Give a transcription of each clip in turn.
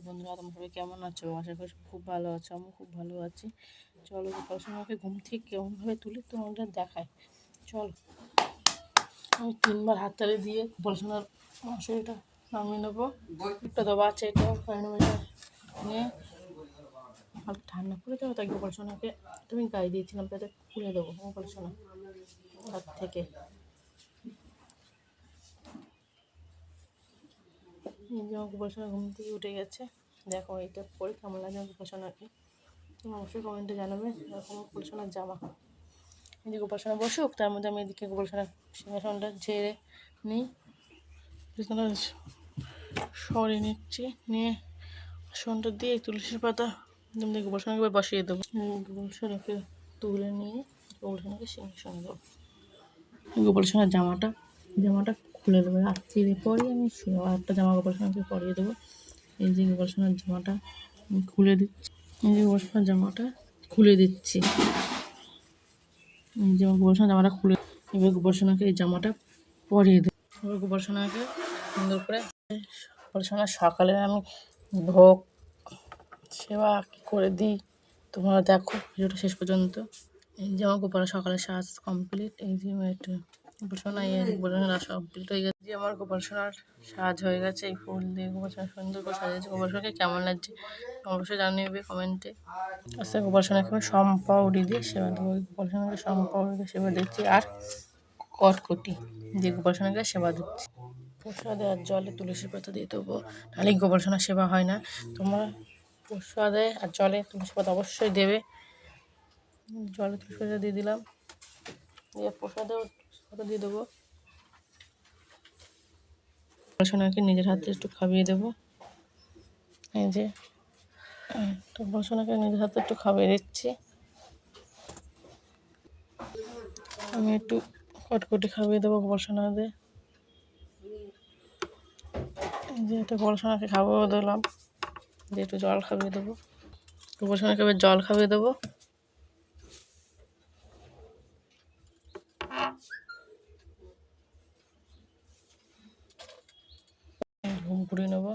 বন্ধুরা, তোমরা সবাই কেমন আছো? আশা করি খুব ভালো আছো। আমি খুব ভালো আছি। চলো গোপালসোনাকে ঘুম থেকে কেমনভাবে তুলি তোমাদের দেখায়। চলো, আমি 3বার হাততালি দিয়ে গোপালসোনার মশারিটা নামিয়ে নেবো। একটা দেওয়া আছে, এটা নিয়ে ঠান্ডা করে দেবো। তাই গোপালসোনাকে তুমি গায়ে দিয়েছিলাম, তাতে খুলে দেবো গোপালসোনা হাত থেকে। যেমন গোপালসোনা ঘুম থেকে উঠে গেছে, দেখো এটা পরে কেমন লাগে গোপালসোনাকে তুমি অবশ্যই কমেন্টে জানাবে। এরকম গোপালসোনার জামা, এই যে গোপালসোনা বসুক, তার মধ্যে আমি এদিকে গোপালসোনার সিংহাসনটা ঝেড়ে নিই, সরিয়ে নিচ্ছি, নিয়ে আসনটা দিয়ে তুলসীর পাতা গোপালসোনাকে এবার বসিয়ে দেবো। গোপালসোনাকে তুলে নিয়ে গোপালসোনাকে সিংহাসনে দেবো। গোপালসোনার জামাটা খুলে দেবো। রাত্রির পরে আমি একটা জামা গোপালসোনাকে পরিয়ে দেবো। এই যে গোপালসোনার জামাটা আমি খুলে দিচ্ছি, এই যে গোপালসোনার জামাটা খুলে দিচ্ছি, এই যে গোপালসোনার জামাটা খুলে, এবার গোপালসোনাকে এই জামাটা পরিয়ে দেবো। এবার গোপালসোনাকে সুন্দর করে গোপালসোনার সকালে আমি ভোগ সেবা করে দিই। তোমরা দেখো ভিডিওটা শেষ পর্যন্ত। এই যে আমার গোপালের সকালের সাজ কমপ্লিট। এই যে একটু গোপালসোনা গোপালসোনার কমপ্লিট হয়ে গেছে। যে আমার গোপালসোনার সাজ হয়ে গেছে, এই ফুল দিয়ে গোপালসোনা সুন্দর করে সাজিয়েছে। গোপালসোনাকে কেমন লাগছে অবশ্যই জানিয়ে কমেন্টে। আচ্ছা, গোপালসোনাকে আমি সম্পাউরি দিয়ে সেবা দেবো। গোপালসোনাকে সম্পাউরি দিয়ে সেবা দিচ্ছি আর কটকটি দিয়ে গোপালসোনাকে সেবা দিচ্ছি। প্রসাদে আর জলে তুলসীর পাতা দিয়ে দেবো, নাহলে গোপালসোনার সেবা হয় না। তোমরা প্রসাদে আর জলে তুলসী পাতা অবশ্যই দেবে। জলে তুলসী পাতা দিয়ে দিলাম, দিয়ে প্রসাদেও পাতা দিয়ে দেবো। গোপালসোনাকে নিজের হাতে একটু খাইয়ে দেবো। এই যে গোপালসোনাকে নিজের হাতে একটু খাইয়ে দিচ্ছি। আমি একটু কটকটি খাইয়ে দেবো গোপালসোনাদের। এই যে একটু গোপালসোনাকে খাইয়ে দিলাম, দিয়ে একটু জল খাইয়ে দেবো। গোপালসোনাকে এবার জল খাইয়ে দেবো। ঘুম পুড়িয়ে নেবো।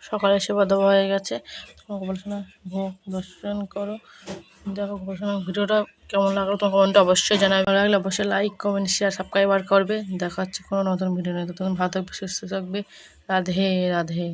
সকালে সেবা দেওয়া হয়ে গেছে। তোমার গোপালসোনার ভোগ দর্শন করো। দেখো গোপালসোনার ভিডিওটা কেমন লাগলো তোমার কমেন্টে অবশ্যই জানাবে। ভালো লাগলে অবশ্যই লাইক, কমেন্ট, শেয়ার, সাবস্ক্রাইব করবে। দেখা হচ্ছে কোনো নতুন ভিডিও নিয়ে। তখন ভালো থাকবে, সুস্থ থাকবে। রাধে রাধে।